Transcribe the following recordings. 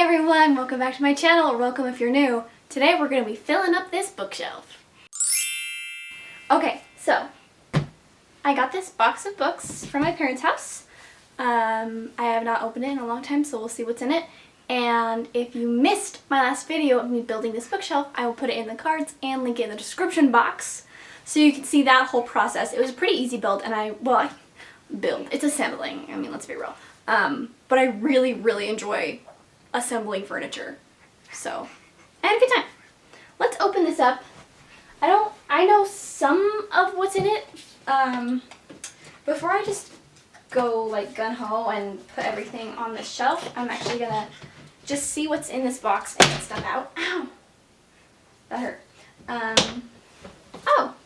Hey everyone, welcome back to my channel, or welcome if you're new. Today we're going to be filling up this bookshelf. Okay, so I got this box of books from my parents' house. I have not opened it in a long time, so we'll see what's in it. And if you missed my last video of me building this bookshelf, I will put it in the cards and link it in the description box so you can see that whole process. It was a pretty easy build, and it's assembling, I mean, let's be real. But I really enjoy assembling furniture. So, I had a good time. Let's open this up. I know some of what's in it. Before I just go like gun-ho and put everything on the shelf, I'm actually gonna just see what's in this box and get stuff out. Ow! That hurt. Oh!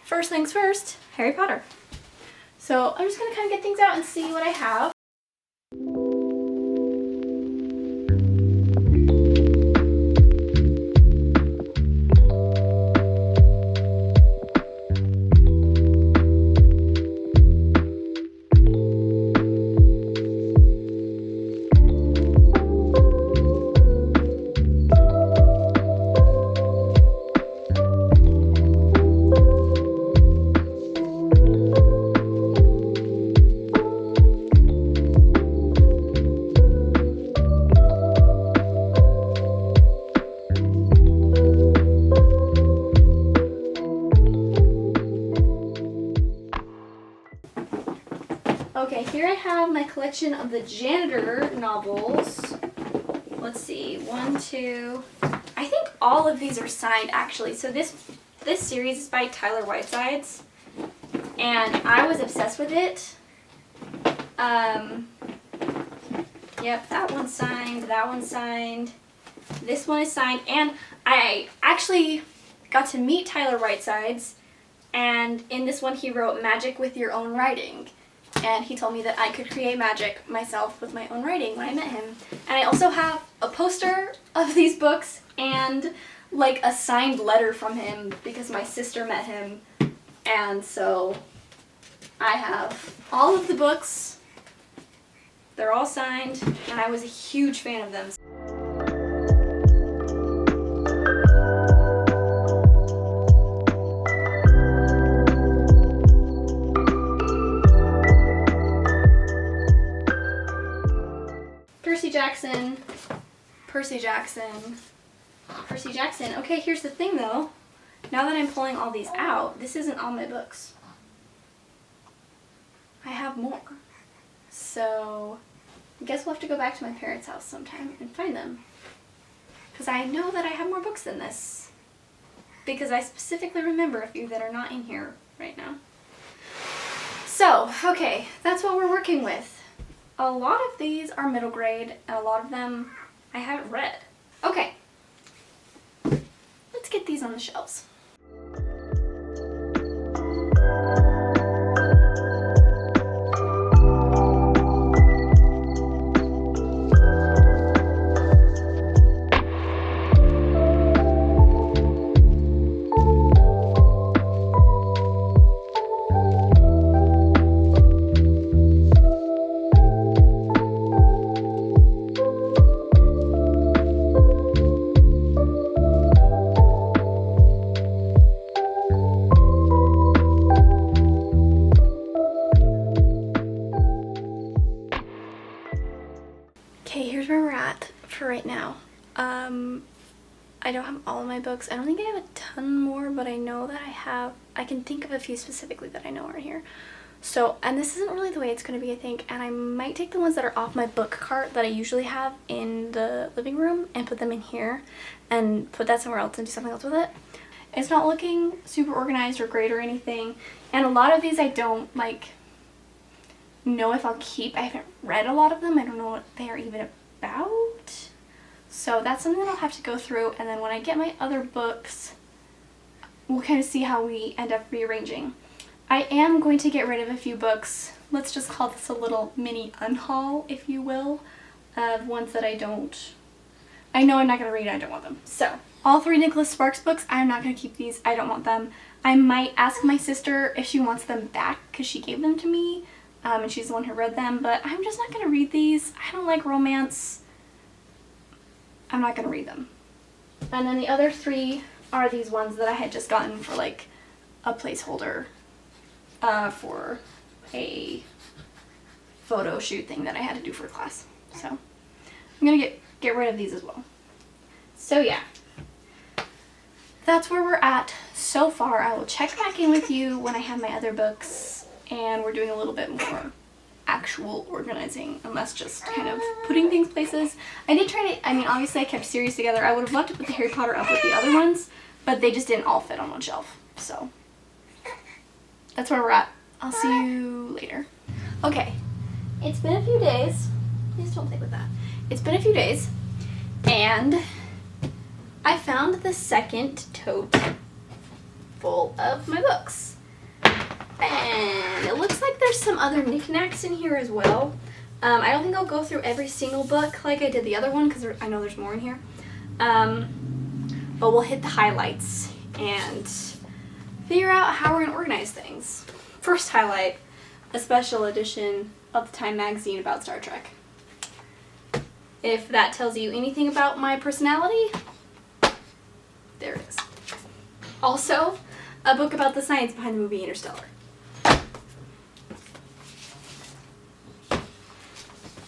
First things first, Harry Potter. So I'm just gonna kind of get things out and see what I have. Okay, here I have my collection of the janitor novels. Let's see, 1, 2. I think all of these are signed actually. So this series is by Tyler Whitesides, and I was obsessed with it. Yep, that one's signed, that one's signed. This one is signed, and I actually got to meet Tyler Whitesides, and in this one he wrote Magic with Your Own Writing. And he told me that I could create magic myself with my own writing when I met him. And I also have a poster of these books and like a signed letter from him because my sister met him. And so I have all of the books. They're all signed, and I was a huge fan of them. Percy Jackson. Okay, here's the thing though. Now that I'm pulling all these out, this isn't all my books. I have more. So, I guess we'll have to go back to my parents' house sometime and find them. Because I know that I have more books than this. Because I specifically remember a few that are not in here right now. So, okay, that's what we're working with. A lot of these are middle grade, and a lot of them I haven't read. Okay, let's get these on the shelves. Okay, here's where we're at for right now. I don't have all of my books. I don't think I have a ton more, but I know that I can think of a few specifically that I know are here. So, and this isn't really the way it's going to be, I think, and I might take the ones that are off my book cart that I usually have in the living room and put them in here and put that somewhere else and do something else with it. It's not looking super organized or great or anything, and a lot of these I don't know if I'll keep. I haven't read a lot of them. I don't know what they are even about. So that's something that I'll have to go through, and then when I get my other books, we'll kind of see how we end up rearranging. I am going to get rid of a few books. Let's just call this a little mini unhaul, if you will, of ones that I know I'm not going to read and I don't want them. So, all 3 Nicholas Sparks books, I'm not going to keep these. I don't want them. I might ask my sister if she wants them back because she gave them to me. and she's the one who read them, but I'm just not going to read these. I don't like romance. I'm not going to read them. And then the other 3 are these ones that I had just gotten for like a placeholder for a photo shoot thing that I had to do for class. So I'm going to get rid of these as well. So yeah, that's where we're at so far. I will check back in with you when I have my other books and we're doing a little bit more actual organizing and less just kind of putting things places. I did try to, I mean, obviously I kept series together. I would have loved to put the Harry Potter up with the other ones, but they just didn't all fit on one shelf. So that's where we're at. I'll see you later. Okay, it's been a few days. Please don't play with that. It's been a few days and I found the second tote full of my books. And it looks like there's some other knickknacks in here as well. I don't think I'll go through every single book like I did the other one because I know there's more in here. But we'll hit the highlights and figure out how we're going to organize things. First highlight, a special edition of the Time magazine about Star Trek. If that tells you anything about my personality, there it is. Also, a book about the science behind the movie Interstellar.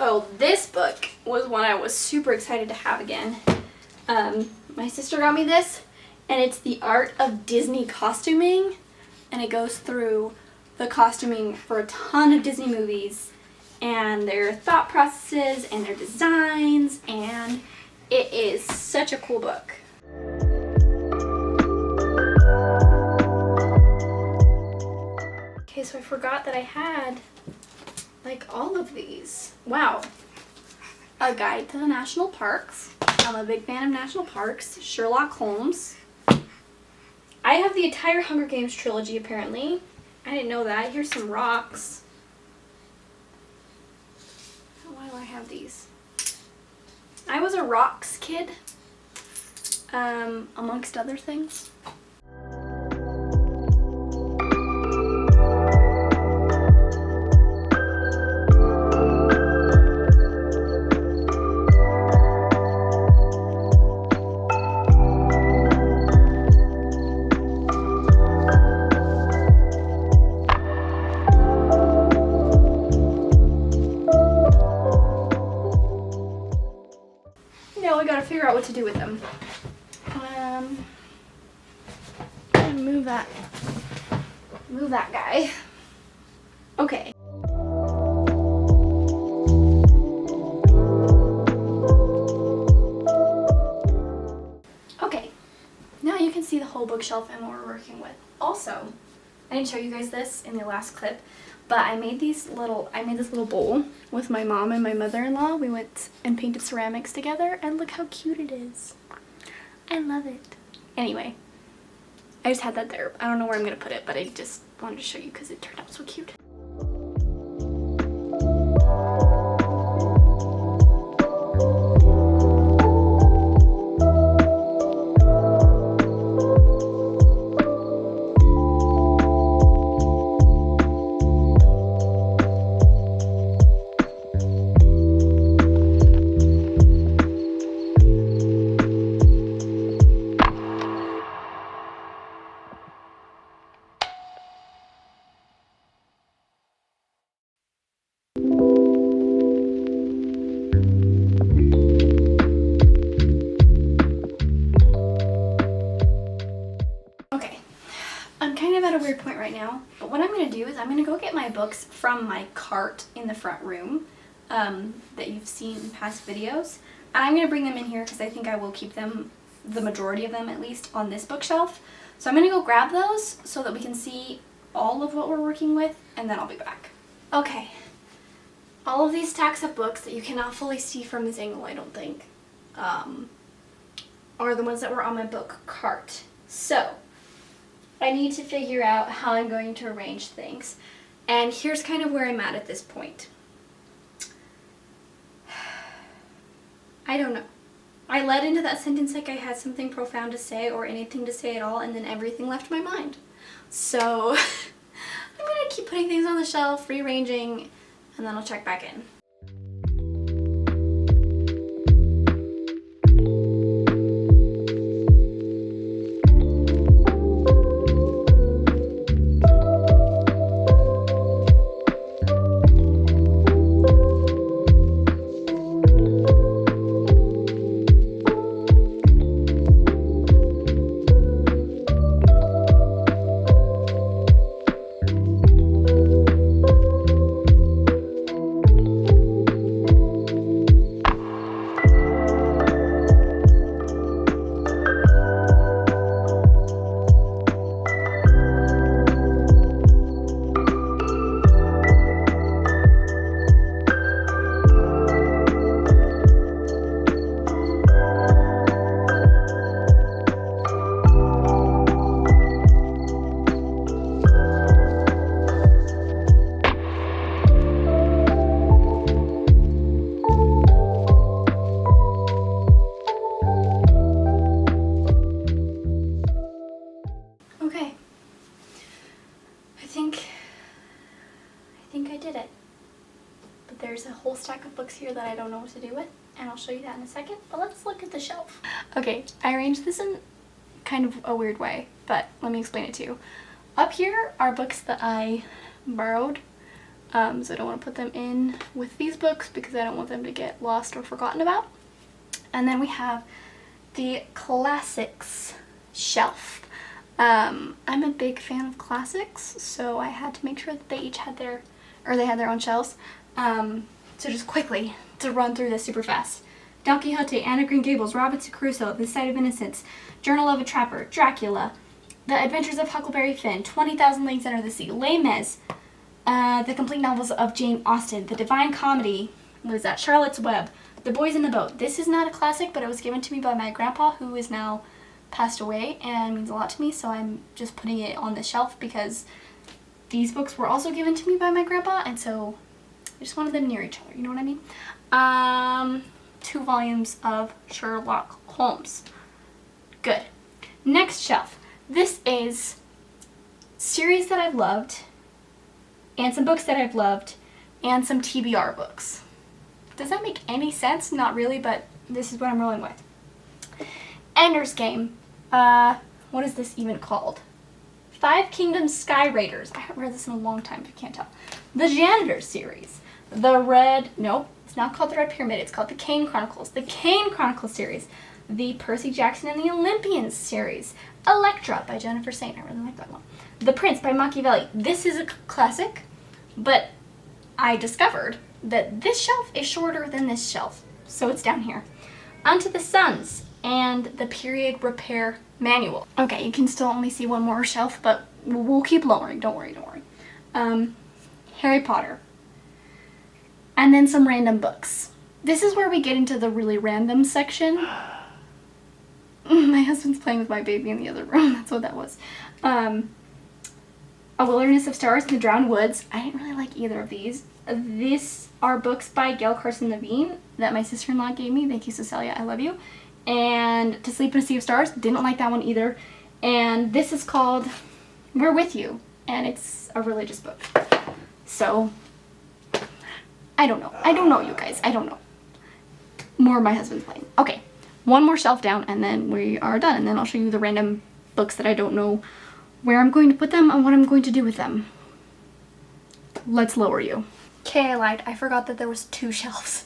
Oh, this book was one I was super excited to have again. My sister got me this, and it's The Art of Disney Costuming, and it goes through the costuming for a ton of Disney movies, and their thought processes, and their designs, and it is such a cool book. Okay, so I forgot that I had like all of these. Wow. A Guide to the National Parks. I'm a big fan of national parks. Sherlock Holmes. I have the entire Hunger Games trilogy apparently. I didn't know that. Here's some rocks. Why do I have these? I was a rocks kid, amongst other things. I gotta figure out what to do with them. Move that guy. Okay. Okay. Now you can see the whole bookshelf and what we're working with. Also, I didn't show you guys this in the last clip, but I made this little bowl with my mom and my mother-in-law. We went and painted ceramics together, and look how cute it is. I love it. Anyway, I just had that there. I don't know where I'm gonna put it, but I just wanted to show you because it turned out so cute. At a weird point right now, but what I'm going to do is I'm going to go get my books from my cart in the front room that you've seen in past videos, and I'm going to bring them in here because I think I will keep them, the majority of them at least, on this bookshelf. So I'm going to go grab those so that we can see all of what we're working with, and then I'll be back. Okay, all of these stacks of books that you cannot fully see from this angle, I don't think, are the ones that were on my book cart. So I need to figure out how I'm going to arrange things. And here's kind of where I'm at this point. I don't know. I led into that sentence like I had something profound to say or anything to say at all, and then everything left my mind. So I'm going to keep putting things on the shelf, rearranging, and then I'll check back in. here that I don't know what to do with, and I'll show you that in a second, but let's look at the shelf. Okay, I arranged this in kind of a weird way, but let me explain it to you. Up here are books that I borrowed, so I don't want to put them in with these books because I don't want them to get lost or forgotten about. And then we have the classics shelf. I'm a big fan of classics, so I had to make sure that they each had their own shelves. So just quickly to run through this super fast. Don Quixote, Anne of Green Gables, Robinson Crusoe, The Sight of Innocence, Journal of a Trapper, Dracula, The Adventures of Huckleberry Finn, 20,000 Leagues Under the Sea, Les Mis, the complete novels of Jane Austen, The Divine Comedy, what is that, Charlotte's Web, The Boys in the Boat. This is not a classic, but it was given to me by my grandpa, who is now passed away and means a lot to me, so I'm just putting it on the shelf because these books were also given to me by my grandpa, and so I just wanted them near each other, you know what I mean? 2 volumes of Sherlock Holmes. Good. Next shelf. This is series that I've loved, and some books that I've loved, and some TBR books. Does that make any sense? Not really, but this is what I'm rolling with. Ender's Game. What is this even called? 5 Kingdoms Sky Raiders. I haven't read this in a long time, if you can't tell. The Janitor series. Nope, it's not called The Red Pyramid, it's called The Kane Chronicles. The Kane Chronicles series. The Percy Jackson and the Olympians series. Electra by Jennifer Saint. I really like that one. The Prince by Machiavelli. This is a classic, but I discovered that this shelf is shorter than this shelf, so it's down here. Onto the Suns and the Period Repair Manual. Okay, you can still only see one more shelf, but we'll keep lowering. Don't worry. Harry Potter. And then some random books. This is where we get into the really random section. My husband's playing with my baby in the other room. That's what that was. A Wilderness of Stars and the Drowned Woods. I didn't really like either of these. These are books by Gail Carson Levine that my sister-in-law gave me. Thank you, Cecilia. I love you. And To Sleep in a Sea of Stars. Didn't like that one either. And this is called We're With You. And it's a religious book. So, I don't know, you guys. I don't know. More of my husband's playing. Okay, one more shelf down and then we are done. And then I'll show you the random books that I don't know where I'm going to put them and what I'm going to do with them. Let's lower you. Okay, I lied. I forgot that there was 2 shelves.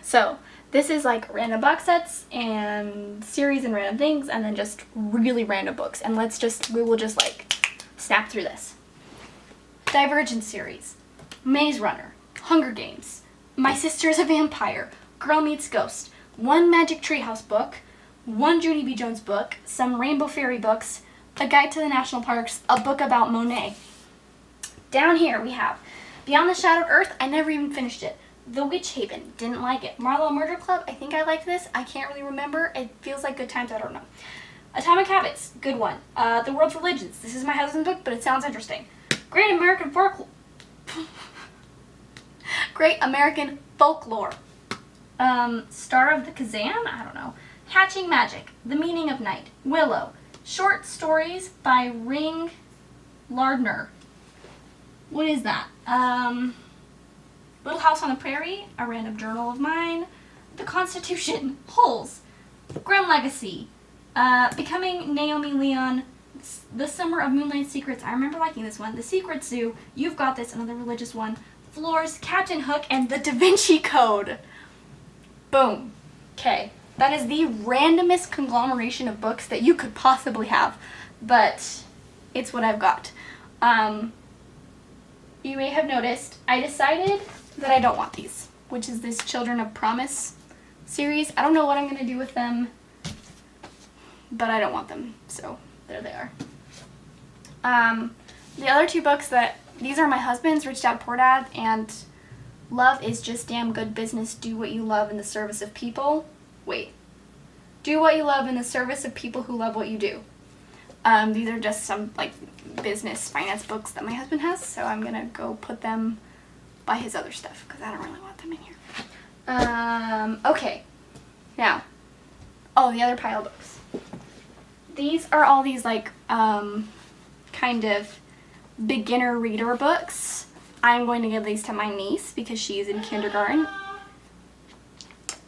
So, this is like random box sets and series and random things and then just really random books. And we will just like snap through this. Divergent series. Maze Runner, Hunger Games, My Sister's a Vampire, Girl Meets Ghost, 1 Magic Treehouse book, 1 Judy B. Jones book, some Rainbow Fairy books, A Guide to the National Parks, a book about Monet. Down here we have Beyond the Shadowed Earth. I never even finished it. The Witch Haven, didn't like it. Marlowe Murder Club, I think I liked this. I can't really remember. It feels like Good Times, I don't know. Atomic Habits, good one. The World's Religions, this is my husband's book, but it sounds interesting. Great American Folklore. Star of the Kazan? I don't know. Hatching Magic. The Meaning of Night. Willow. Short stories by Ring Lardner. What is that? Little House on the Prairie. A random journal of mine. The Constitution. Holes. Grim Legacy. Becoming Naomi Leon. The Summer of Moonlight Secrets. I remember liking this one. The Secret Zoo. You've Got This. Another religious one. Floors, Captain Hook, and The Da Vinci Code. Boom. Okay. That is the randomest conglomeration of books that you could possibly have, but it's what I've got. You may have noticed I decided that I don't want these, which is this Children of Promise series. I don't know what I'm going to do with them, but I don't want them, so there they are. The other 2 books these are my husband's, Rich Dad Poor Dad, and Love is Just Damn Good Business. Do what you love in the service of people. Do what you love in the service of people who love what you do. These are just some like business finance books that my husband has, so I'm gonna go put them by his other stuff because I don't really want them in here. Okay. Now, the other pile of books. These are all these like kind of beginner reader books. I'm going to give these to my niece because she is in kindergarten.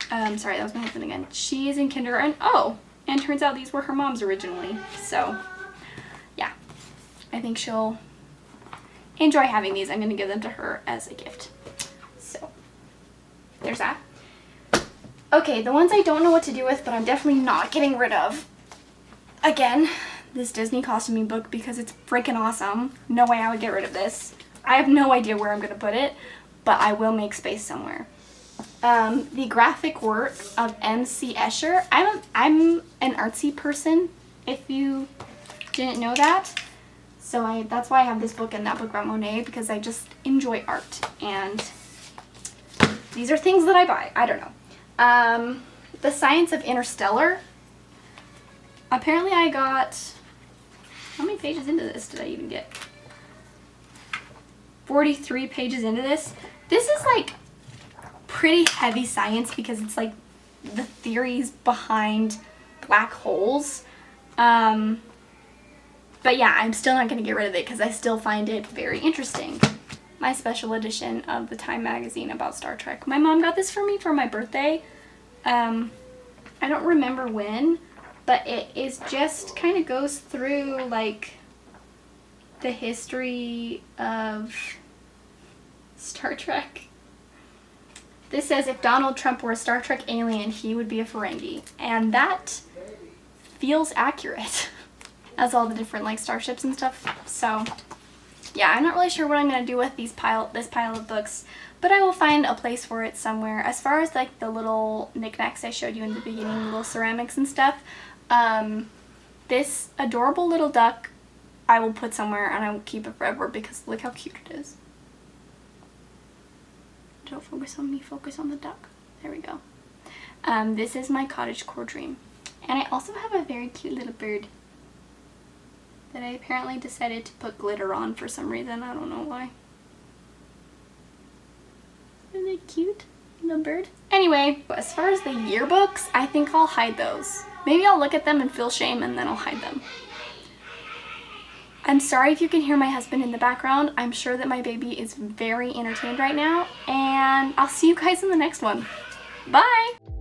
Sorry, that was my husband again. She is in kindergarten. Oh, and turns out these were her mom's originally. So, yeah. I think she'll enjoy having these. I'm going to give them to her as a gift. So, there's that. Okay, the ones I don't know what to do with, but I'm definitely not getting rid of. Again, this Disney costuming book because it's freaking awesome. No way I would get rid of this. I have no idea where I'm going to put it, but I will make space somewhere. The graphic work of M.C. Escher. I'm an artsy person, if you didn't know that. So that's why I have this book and that book about Monet, because I just enjoy art. And these are things that I buy. I don't know. The Science of Interstellar. Apparently I got... How many pages into this did I even get? 43 pages into this. This is like pretty heavy science because it's like the theories behind black holes. But yeah, I'm still not going to get rid of it because I still find it very interesting. My special edition of the Time magazine about Star Trek. My mom got this for me for my birthday. I don't remember when, but it is just kind of goes through like the history of Star Trek. This says if Donald Trump were a Star Trek alien, he would be a Ferengi. And that feels accurate as all the different like starships and stuff. So yeah, I'm not really sure what I'm going to do with this pile of books, but I will find a place for it somewhere. As far as like the little knickknacks I showed you in the beginning, little ceramics and stuff, this adorable little duck I will put somewhere and I will keep it forever because look how cute it is. Don't focus on me, focus on the duck. There we go. This is my cottagecore dream. And I also have a very cute little bird that I apparently decided to put glitter on for some reason. I don't know why. Isn't it cute? Little bird. Anyway, as far as the yearbooks, I think I'll hide those. Maybe I'll look at them and feel shame and then I'll hide them. I'm sorry if you can hear my husband in the background. I'm sure that my baby is very entertained right now. And I'll see you guys in the next one. Bye!